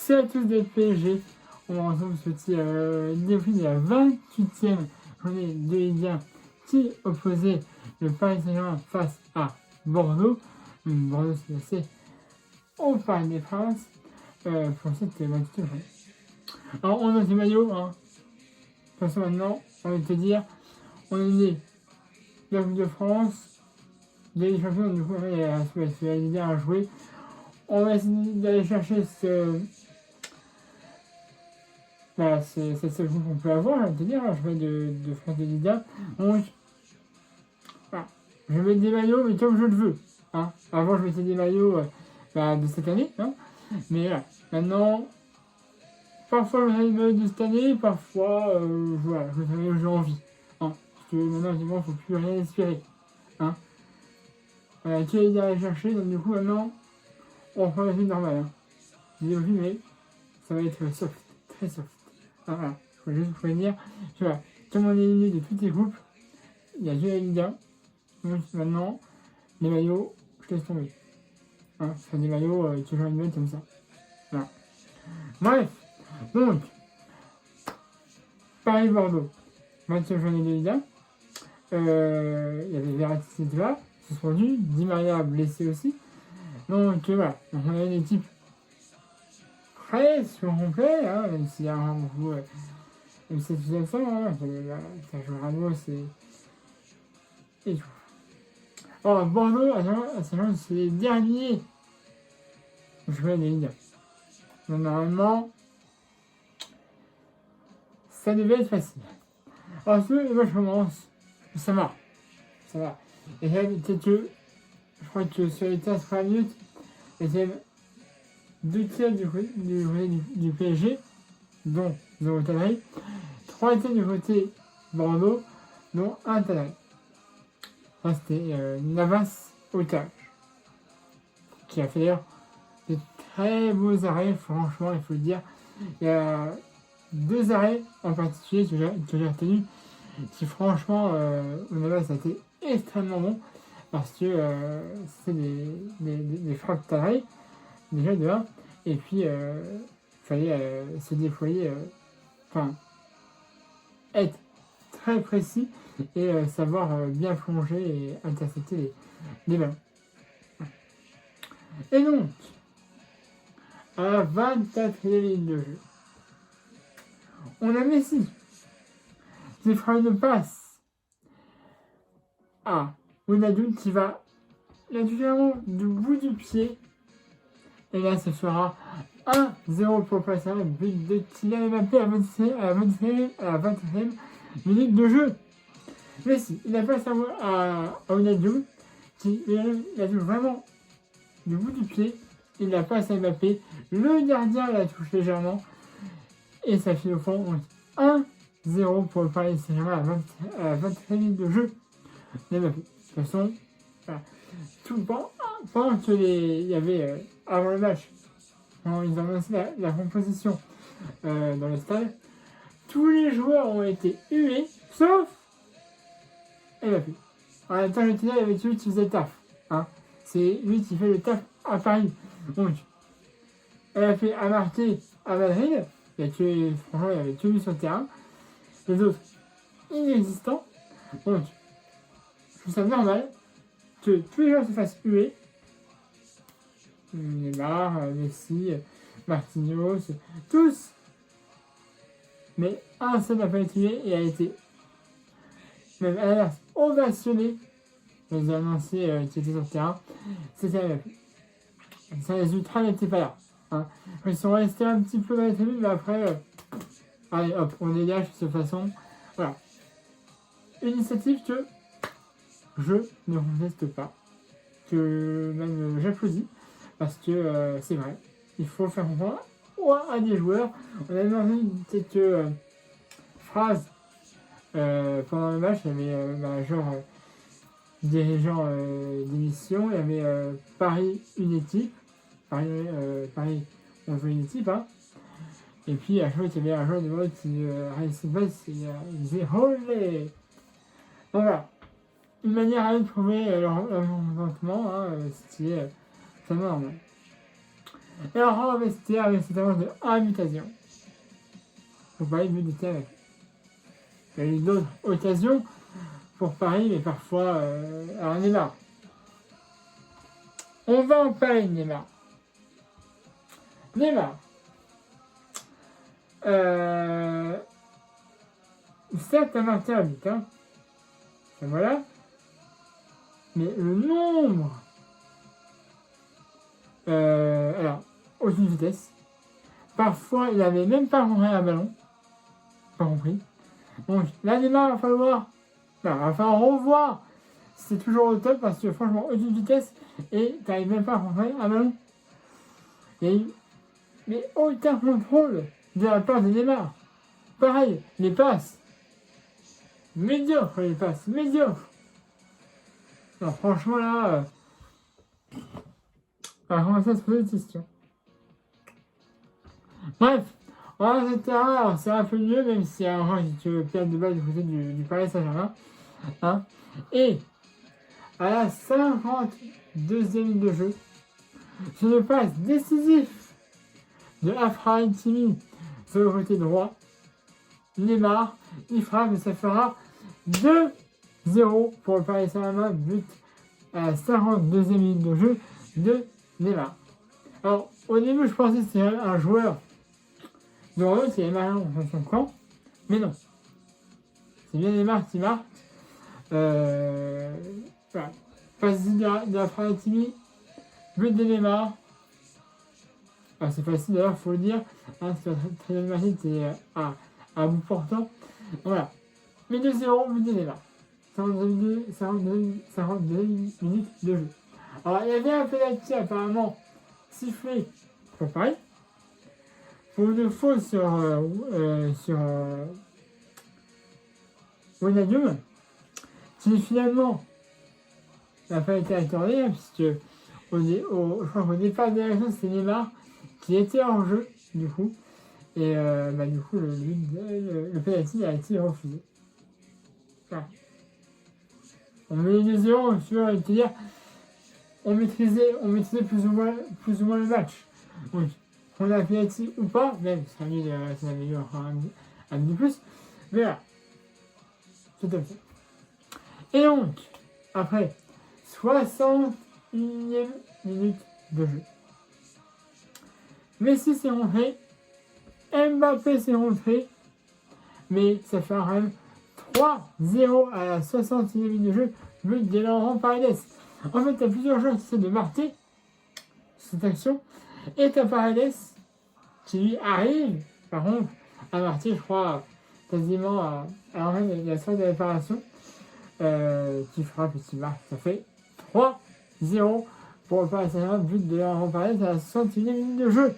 C'est à tous des PSG. On va retrouver ce petit débrief de la 28e journée de Ligue 1 qui opposait le Paris Saint-Germain face à Bordeaux. Bordeaux s'est passé au Parc des Princes pour cette 28e journée. Alors on a ces maillots, hein. De toute façon maintenant, on va te dire, on est né la Coupe de France, des champions, du coup on est la Ligue 1 à jouer. On va essayer d'aller chercher c'est ce qu'on peut avoir, je vais te dire, je vais de France de Ligue 1. Donc, voilà. Je mets des maillots, mais comme je le veux. Hein. Avant, je mettais des maillots de cette année. Hein. Mais là, maintenant, parfois, je mets des maillots de cette année, parfois, voilà, je mets des maillots que j'ai envie. Hein. Parce que maintenant, évidemment, il ne faut plus rien espérer. Hein. Voilà, qui est aller chercher, donc du coup, maintenant, on reprend la vie normale. Hein. J'ai vu, mais ça va être soft, très soft. Ah, voilà, je voulais juste vous prévenir. Voilà, comme on est éliminé de toutes les groupes, il n'y a que la Ligue 1. Donc maintenant, les maillots, je laisse tomber. Hein, ce sont des maillots que j'ai envie de mettre comme ça. Voilà. Bref, donc, Paris-Bordeaux, 20e journée de Ligue 1. Il y avait Verratti qui était là, suspendu, Di Maria blessé aussi. Donc voilà, donc, on a une équipe presque au complet, hein, même s'il y a un gros. Même si c'est tout ça, hein, Sergio Ramos et tout. Alors, Bordeaux, c'est les derniers joueurs des Ligue 1. Donc, normalement, ça devait être facile. Alors, moi, je commence. Ça va. Ça va. Et là, peut-être que, je crois que sur les 15 premières minutes, il y avait 2 tiers du PSG, dont 0 Tannery, 3 tiers du côté Bordeaux, dont 1 Tannery. Ça, c'était Navas Otage, qui a fait d'ailleurs de très beaux arrêts, franchement, il faut le dire. Il y a 2 arrêts en particulier que j'ai retenus, qui franchement, Navas a été extrêmement bon, parce que c'est des frappes tarées, déjà de 1, et puis il fallait se déployer, être très précis et savoir bien plonger et intercepter les ballons. Et donc, à la 24e ligne de jeu, on a Messi qui fera une passe à Wijnaldum qui va naturellement du bout du pied. Et là, ce sera 1-0 pour le Paris, but de Kylian Mbappé à la 21e minute de jeu. Messi, il a passé à Wijnaldum qui la touche vraiment du bout du pied. Il la passe à Mbappé. Le gardien la touche légèrement. Et ça file au fond. Donc 1-0 pour le Paris Saint-Germain à la 21e minute de jeu de Mbappé. De toute façon, voilà. Tout pendant que il y avait avant le match, quand ils ont annoncé la composition dans le stade, tous les joueurs ont été hués, sauf Mbappé. En même temps, le tunnel, il y avait celui qui faisait le taf. Hein. C'est lui qui fait le taf à Paris. Donc, Mbappé a marqué à Madrid. Franchement, il y avait que lui sur le terrain. Les autres, inexistants. Donc, je trouve ça normal que tous les joueurs se fassent huer. Neymar, Messi, Marquinhos, tous. Mais un seul n'a pas été tué et a été, même à l'inverse, ovationné. Les annoncés qui étaient sur le terrain, c'était Mbappé. Ça, les ultras n'étaient pas là. Hein. Ils sont restés un petit peu dans les tribunes, mais après, allez hop, on dégage de cette façon. Voilà. Une initiative que je ne conteste pas, que même j'applaudis, parce que c'est vrai, il faut faire comprendre à des joueurs. On a entendu quelques phrases pendant le match. Il y avait dirigeant d'émission, il y avait Paris une équipe, Paris on veut une équipe, hein. Et puis à chaque fois qu'il y avait un joueur de mode qui réussissait pas, il disait olé. Donc voilà, une manière à trouver leur contentement, hein, ce qui est normal. Et on rentre au vestiaire avec cette avance de 1-0. Faut pas y but de avec. Il y a eu d'autres occasions pour Paris, mais parfois, alors Neymar. On va en parler de Neymar. Neymar. Certes, un marqué à but, hein. Et voilà. Mais le nombre. Alors, aucune vitesse. Parfois, il n'avait même pas rentré un ballon. Pas compris. Donc, là, Neymar, il va falloir. Non, il va falloir revoir. C'est toujours au top parce que franchement, aucune vitesse et tu n'arrives même pas à rentrer un ballon. Mais aucun contrôle de la part de Neymar. Pareil, les passes. Médiocres, les passes. Médiocres. Non, franchement, là, on va commencer à se poser des questions. Bref, en etc. C'est un peu mieux, même si il y a un qui perd de balle du côté du Paris Saint-Germain. Hein. Et à la 52e minute de jeu, sur le passe décisif de Achraf Hakimi sur le côté droit, Neymar, il frappe et ça fera 2-0 pour le Paris Saint-Germain, but à la 52e minute de jeu de Neymar. Alors, au début, je pensais que c'était un joueur de Renault qui avait marqué dans son camp, mais non. C'est bien Neymar qui marque. Voilà. Passe de Achraf Hakimi, but de Neymar. Ah, c'est facile d'ailleurs, il faut le dire. Hein, c'est très bien marqué, c'est à bout portant. Voilà. Mais 2-0, but de Neymar. 52 minutes de jeu. Alors, il y avait un penalty apparemment sifflé pour Paris. Pour une faute sur Wijnaldum, qui finalement n'a pas été accordé, hein, puisque je crois qu'au départ de l'action, c'était Neymar qui était en jeu, du coup. Et du coup, le penalty a été refusé. Voilà. On met les 2-0, je veux te dire, on maîtrisait plus ou moins le match. Donc, on a penalty ou pas, même, ça a mis encore un peu plus. Mais voilà, c'est comme ça. Et donc, après 61e minute de jeu, Messi s'est rentré, Mbappé s'est rentré, mais ça fait quand même 3-0 à la 61e minute de jeu, but de Laurent Paredes. En fait, tu as plusieurs joueurs qui essaient de marquer cette action, et tu as Paredes qui lui arrive, par contre, à marquer, je crois, quasiment à la sorte de réparation, qui frappe et qui marque. Ça fait 3-0 pour le Paris Saint-Germain, but de Laurent Paredes à la 61e minute de jeu.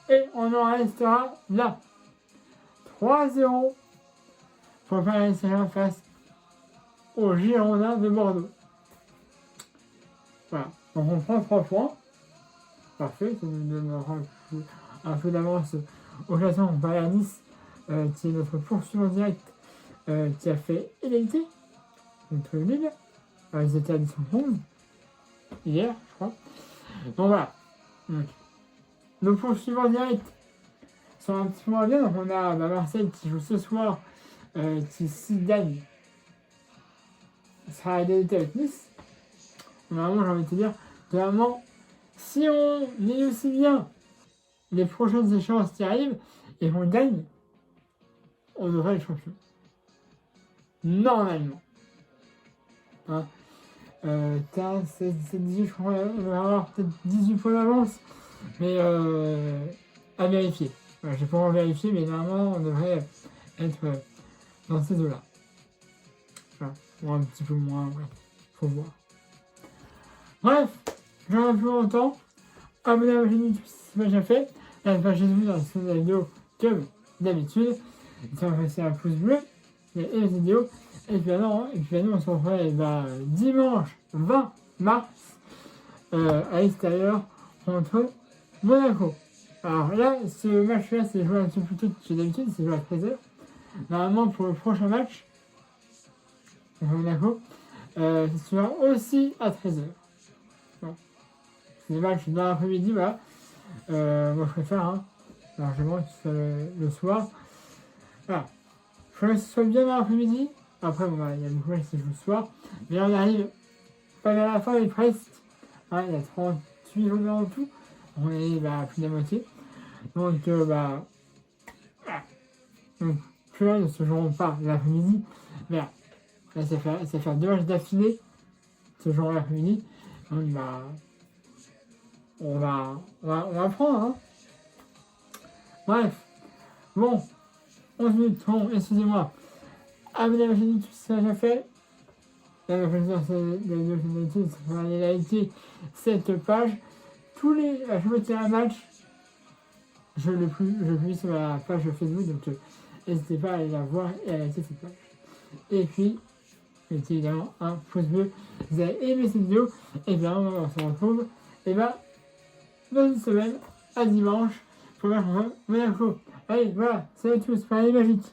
Et on en restera là. 3-0 pour le Paris Saint-Germain face aux Girondins de Bordeaux. Voilà, donc on prend 3 points. Parfait, ça nous donne un peu d'avance au classement. On parle à Nice, qui est notre poursuivant direct, qui a fait égalité contre Lille. Ils étaient à 10-11 hier, je crois. Donc voilà. Nos poursuivants directs sont un petit peu moins bien. Donc on a Marseille qui joue ce soir, qui s'y gagne sera à égalité avec Nice. Normalement, j'ai envie de te dire, vraiment, si on négocie bien les prochaines échéances qui arrivent et qu'on gagne, on devrait être champion. Normalement. Hein. 15, 16, 17, 18, je crois qu'on va avoir peut-être 18 points d'avance, mais à vérifier. Voilà, j'ai pas encore vérifié, mais normalement, on devrait être dans ces eaux-là. Voilà. Ou un petit peu moins, ouais. Faut voir. Bref, j'en ai plus longtemps. Abonnez-vous à ma chaîne YouTube si ce n'est pas déjà fait. La page Facebook dans la description de la vidéo comme d'habitude. Ça va passer un pouce bleu et les vidéos. Et puis maintenant, on se retrouve dimanche 20 mars à l'extérieur contre Monaco. Alors là, ce match-là, c'est joué un petit peu plus tôt que d'habitude, c'est joué à 13h. Normalement, pour le prochain match contre Monaco, ce sera aussi à 13h. Bon. des matchs dans l'après-midi, voilà. Moi, je préfère, hein, largement, que ce soit le soir. Voilà. Je voudrais que ce soit bien dans l'après-midi. Après, bon, bah, il y a beaucoup de matchs qui se jouent le soir. Mais on arrive pas vers la fin, mais presque. Hein, il y a 38 journées en tout. On est à plus de la moitié. Donc, voilà. Donc, ceux-là ne se joueront pas l'après-midi. Mais là, ça fait 2 matchs d'affilée. Ce jour l'après-midi. Donc, bah, on va prendre, hein. Bref. Bon. 11 minutes, bon, excusez-moi. Abonnez à ma chaîne YouTube si c'est déjà fait. La présidence de la vidéo YouTube, ça va aller liker cette page. Tous les. Je me tiens un match. Je publie sur la page Facebook, donc n'hésitez pas à aller la voir et à liker cette page. Et puis, mettez évidemment un pouce bleu. Vous avez aimé cette vidéo, et bien on se retrouve dans une semaine, à dimanche, pour voir Monaco. Allez, voilà, salut à tous, pareil magique.